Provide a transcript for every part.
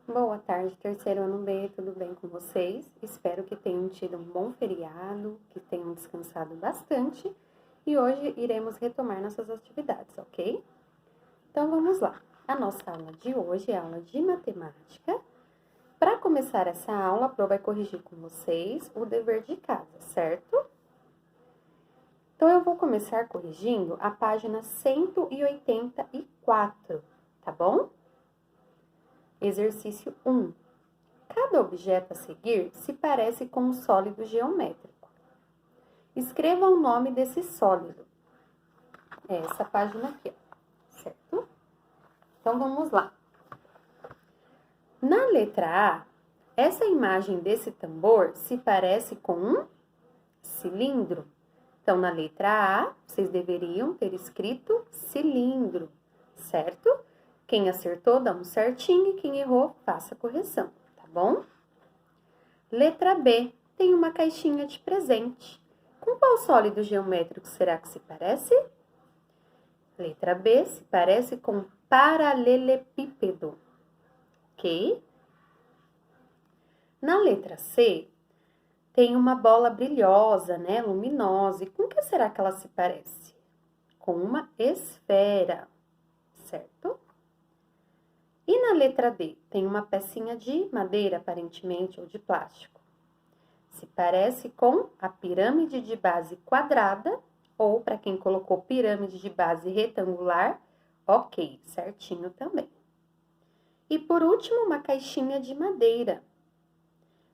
Boa tarde, terceiro ano B, tudo bem com vocês? Espero que tenham tido um bom feriado, que tenham descansado bastante e hoje iremos retomar nossas atividades, ok? Então vamos lá. A nossa aula de hoje é a aula de matemática. Para começar essa aula, a Pro vai corrigir com vocês o dever de casa, certo? Então eu vou começar corrigindo a página 184, tá bom? Exercício 1. Cada objeto a seguir se parece com um sólido geométrico. Escreva o nome desse sólido. É essa página aqui, ó, certo? Então, vamos lá. Na letra A, essa imagem desse tambor se parece com um cilindro. Então, na letra A, vocês deveriam ter escrito cilindro, certo? Quem acertou, dá um certinho, e quem errou, faça a correção, tá bom? Letra B, tem uma caixinha de presente. Com qual sólido geométrico será que se parece? Letra B, se parece com paralelepípedo, ok? Na letra C, tem uma bola brilhosa, né, luminosa. E com que será que ela se parece? Com uma esfera, certo? E na letra D, tem uma pecinha de madeira, aparentemente, ou de plástico. Se parece com a pirâmide de base quadrada, ou para quem colocou pirâmide de base retangular, ok, certinho também. E por último, uma caixinha de madeira.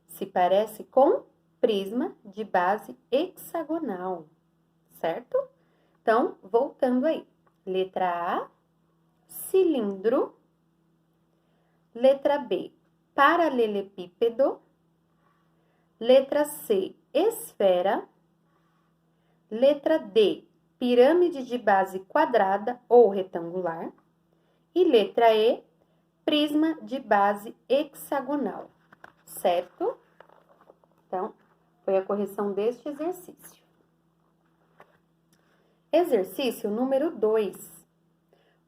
Se parece com prisma de base hexagonal, certo? Então, voltando aí. Letra A, cilindro. Letra B, paralelepípedo. Letra C, esfera. Letra D, pirâmide de base quadrada ou retangular. E letra E, prisma de base hexagonal, certo? Então, foi a correção deste exercício. Exercício número 2.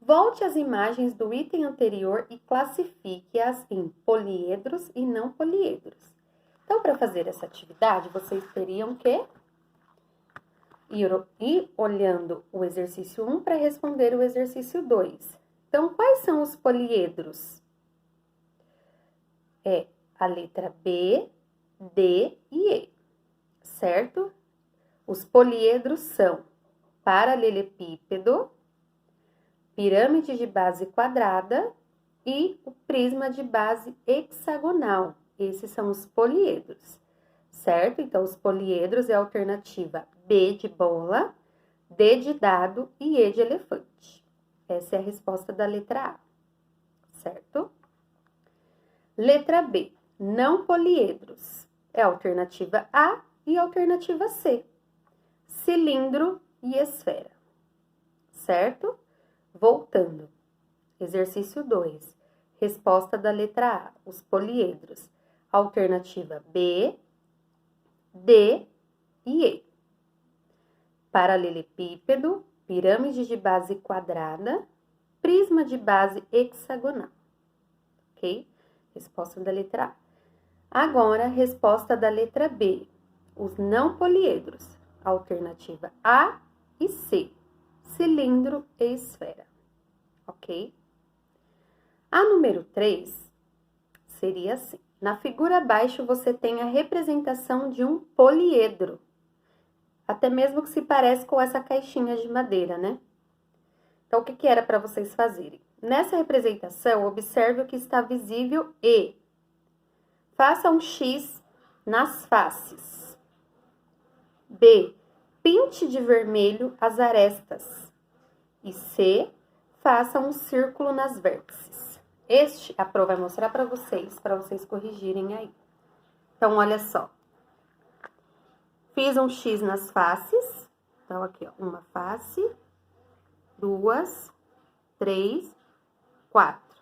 Volte às imagens do item anterior e classifique-as em poliedros e não poliedros. Então, para fazer essa atividade, vocês teriam que ir olhando o exercício 1 para responder o exercício 2. Então, quais são os poliedros? É a letra B, D e E, certo? Os poliedros são paralelepípedo, pirâmide de base quadrada e o prisma de base hexagonal. Esses são os poliedros, certo? Então, os poliedros é a alternativa B de bola, D de dado e E de elefante. Essa é a resposta da letra A, certo? Letra B, não poliedros. É a alternativa A e a alternativa C, cilindro e esfera, certo? Voltando. Exercício 2. Resposta da letra A, os poliedros. Alternativa B, D e E. Paralelepípedo, pirâmide de base quadrada, prisma de base hexagonal. Ok? Resposta da letra A. Agora, resposta da letra B, os não poliedros. Alternativa A e C, cilindro e esfera. Ok? A número 3 seria assim. Na figura abaixo, você tem a representação de um poliedro. Até mesmo que se parece com essa caixinha de madeira, né? Então, o que era para vocês fazerem? Nessa representação, observe o que está visível e faça um X nas faces. B, pinte de vermelho as arestas. E C, faça um círculo nas vértices. A Pro vai mostrar para vocês corrigirem aí. Então, olha só. Fiz um X nas faces. Então, aqui, ó, uma face, 2, 3, 4.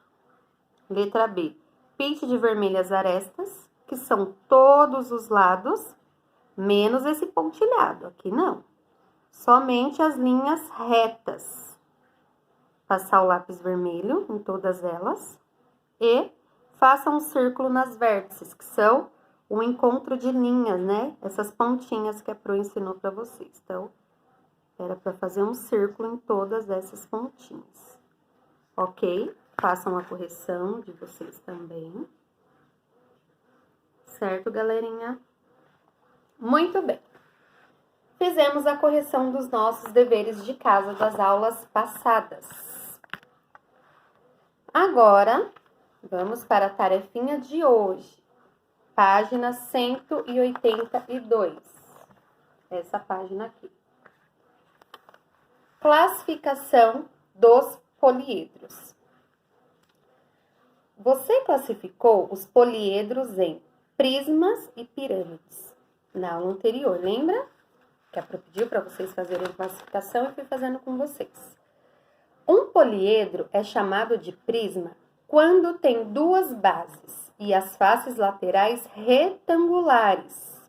Letra B. Pinte de vermelho as arestas, que são todos os lados, menos esse pontilhado. Aqui não. Somente as linhas retas. Passar o lápis vermelho em todas elas e faça um círculo nas vértices, que são o encontro de linhas, né? Essas pontinhas que a Pro ensinou para vocês. Então, era para fazer um círculo em todas essas pontinhas. Ok? Façam a correção de vocês também. Certo, galerinha? Muito bem. Fizemos a correção dos nossos deveres de casa das aulas passadas. Agora, vamos para a tarefinha de hoje. Página 182. Essa página aqui. Classificação dos poliedros. Você classificou os poliedros em prismas e pirâmides na aula anterior, lembra? Que a Pro pediu para vocês fazerem a classificação e fui fazendo com vocês. Um poliedro é chamado de prisma quando tem duas bases e as faces laterais retangulares.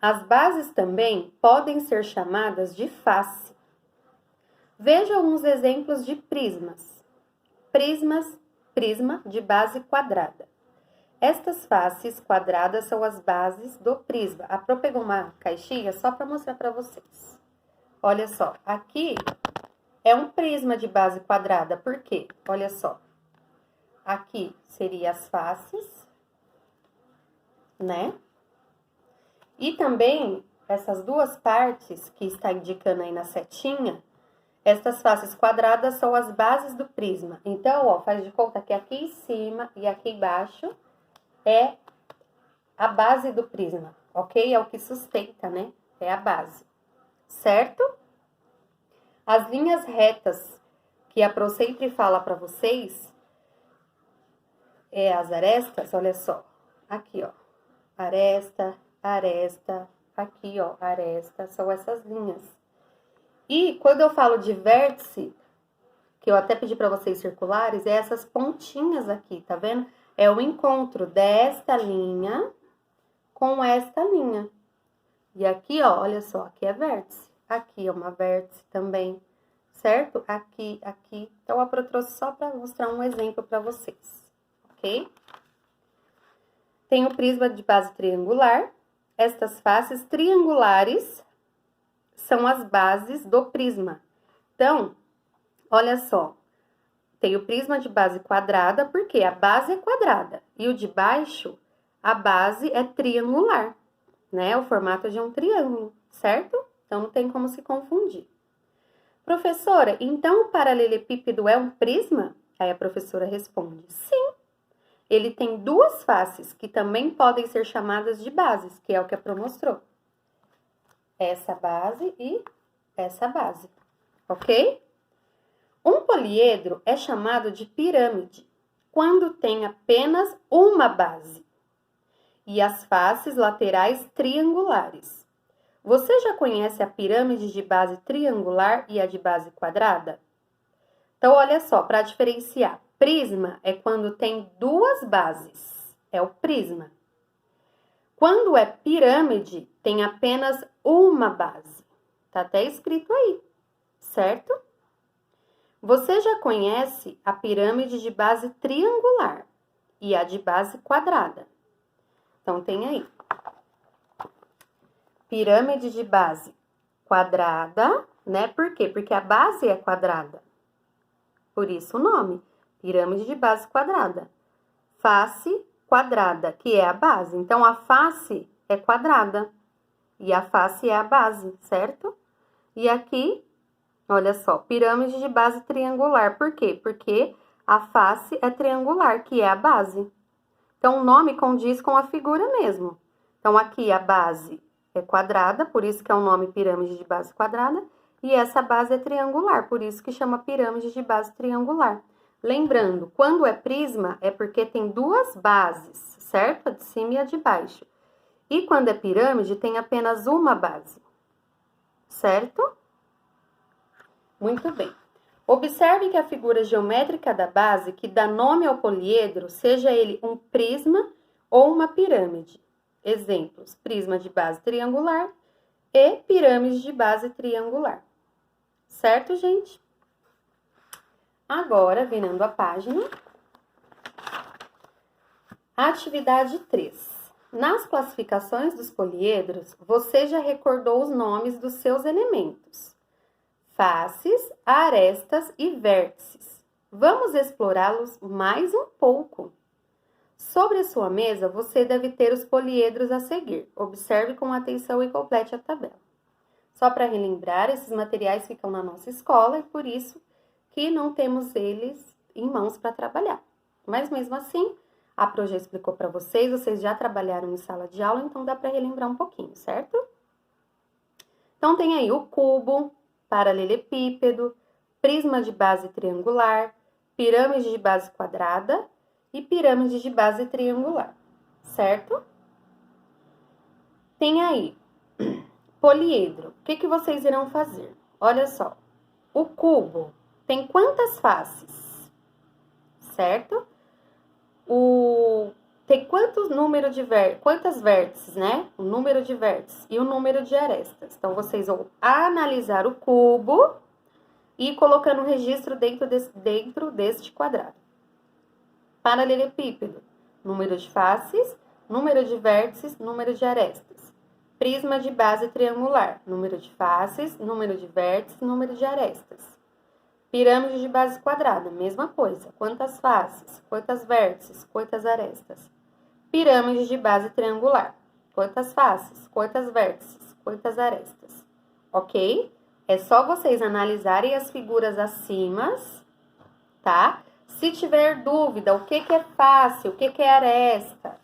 As bases também podem ser chamadas de face. Veja alguns exemplos de prismas. Prisma de base quadrada. Estas faces quadradas são as bases do prisma. A Pro pegou uma caixinha só para mostrar para vocês. Olha só, aqui é um prisma de base quadrada. Por quê? Olha só. Aqui seria as faces, né? E também essas duas partes que está indicando aí na setinha, estas faces quadradas são as bases do prisma. Então, ó, faz de conta que aqui em cima e aqui embaixo é a base do prisma, ok? É o que sustenta, né? É a base, certo? As linhas retas que a Pro sempre fala para vocês, as arestas, olha só. Aqui, ó, aresta, aqui, ó, aresta, são essas linhas. E quando eu falo de vértice, que eu até pedi para vocês circulares, é essas pontinhas aqui, tá vendo? É o encontro desta linha com esta linha. E aqui, ó, olha só, aqui é vértice. Aqui é uma vértice também, certo? Aqui, aqui. Então, a Pro trouxe só para mostrar um exemplo para vocês, ok? Tem o prisma de base triangular. Estas faces triangulares são as bases do prisma. Então, olha só. Tem o prisma de base quadrada, porque a base é quadrada. E o de baixo, a base é triangular, né? O formato de um triângulo, certo? Então, não tem como se confundir. Professora, então o paralelepípedo é um prisma? Aí a professora responde, sim. Ele tem duas faces, que também podem ser chamadas de bases, que é o que a Pro mostrou. Essa base e essa base, ok? Um poliedro é chamado de pirâmide quando tem apenas uma base e as faces laterais triangulares. Você já conhece a pirâmide de base triangular e a de base quadrada? Então, olha só, para diferenciar, prisma é quando tem duas bases, é o prisma. Quando é pirâmide, tem apenas uma base. Tá até escrito aí, certo? Você já conhece a pirâmide de base triangular e a de base quadrada. Então, tem aí. Pirâmide de base quadrada, né? Por quê? Porque a base é quadrada. Por isso o nome, pirâmide de base quadrada. Face quadrada, que é a base. Então, a face é quadrada e a face é a base, certo? E aqui, olha só, pirâmide de base triangular. Por quê? Porque a face é triangular, que é a base. Então, o nome condiz com a figura mesmo. Então, aqui a base é quadrada, por isso que é o nome pirâmide de base quadrada. E essa base é triangular, por isso que chama pirâmide de base triangular. Lembrando, quando é prisma, é porque tem duas bases, certo? A de cima e a de baixo. E quando é pirâmide, tem apenas uma base, certo? Muito bem. Observe que a figura geométrica da base, que dá nome ao poliedro, seja ele um prisma ou uma pirâmide. Exemplos, prisma de base triangular e pirâmide de base triangular. Certo, gente? Agora, virando a página, Atividade 3. Nas classificações dos poliedros, você já recordou os nomes dos seus elementos: faces, arestas e vértices. Vamos explorá-los mais um pouco. Sobre a sua mesa, você deve ter os poliedros a seguir. Observe com atenção e complete a tabela. Só para relembrar, esses materiais ficam na nossa escola e por isso que não temos eles em mãos para trabalhar. Mas mesmo assim, a Pro já explicou para vocês já trabalharam em sala de aula, então dá para relembrar um pouquinho, certo? Então tem aí o cubo, paralelepípedo, prisma de base triangular, pirâmide de base quadrada e pirâmide de base triangular, certo? Tem aí poliedro. O que vocês irão fazer? Olha só, o cubo tem quantas faces? Certo? Tem quantas vértices, né? O número de vértices e o número de arestas. Então, vocês vão analisar o cubo e colocando o registro dentro deste quadrado. Paralelepípedo, número de faces, número de vértices, número de arestas. Prisma de base triangular, número de faces, número de vértices, número de arestas. Pirâmide de base quadrada, mesma coisa. Quantas faces, quantas vértices, quantas arestas. Pirâmide de base triangular. Quantas faces, quantas vértices, quantas arestas. Ok? É só vocês analisarem as figuras acima, tá? Se tiver dúvida, o que é face, o que é aresta,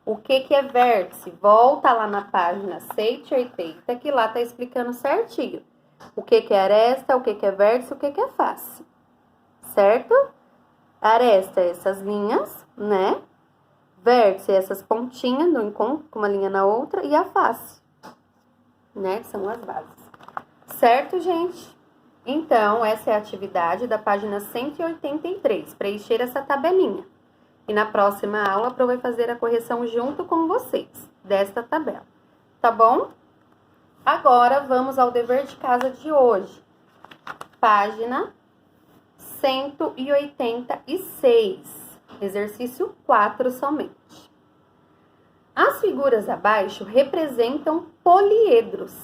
o que é vértice, volta lá na página 180, que lá tá explicando certinho. O que é aresta, o que é vértice, o que é face, certo? Aresta é essas linhas, né? Vértice é essas pontinhas do encontro, com uma linha na outra, e a face, né? Que são as bases. Certo, gente? Então, essa é a atividade da página 183, preencher essa tabelinha. E na próxima aula, a Pro vai fazer a correção junto com vocês, desta tabela. Tá bom? Agora, vamos ao dever de casa de hoje. Página 186, exercício 4 somente. As figuras abaixo representam poliedros.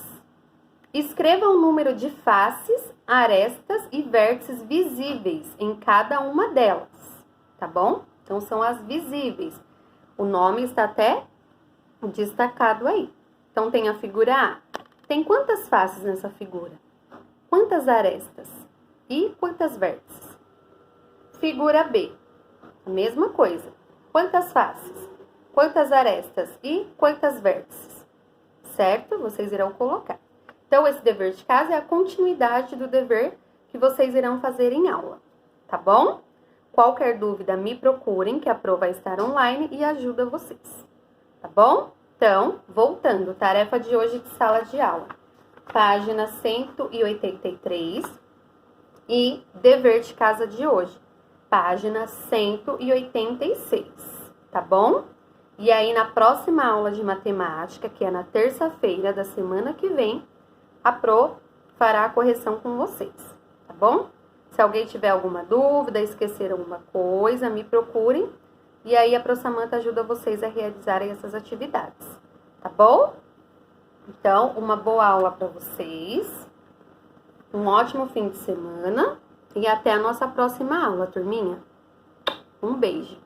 Escreva o número de faces, arestas e vértices visíveis em cada uma delas, tá bom? Então, são as visíveis. O nome está até destacado aí. Então, tem a figura A. Tem quantas faces nessa figura? Quantas arestas? E quantas vértices? Figura B. A mesma coisa. Quantas faces? Quantas arestas? E quantas vértices? Certo? Vocês irão colocar. Então, esse dever de casa é a continuidade do dever que vocês irão fazer em aula. Tá bom? Qualquer dúvida, me procurem, que a Pro vai estar online e ajuda vocês. Tá bom? Então, voltando, tarefa de hoje de sala de aula. Página 183 e dever de casa de hoje. Página 186, tá bom? E aí, na próxima aula de matemática, que é na terça-feira da semana que vem, a Pro fará a correção com vocês, tá bom? Se alguém tiver alguma dúvida, esquecer alguma coisa, me procurem. E aí, a Pro Samanta ajuda vocês a realizarem essas atividades, tá bom? Então, uma boa aula para vocês. Um ótimo fim de semana. E até a nossa próxima aula, turminha. Um beijo.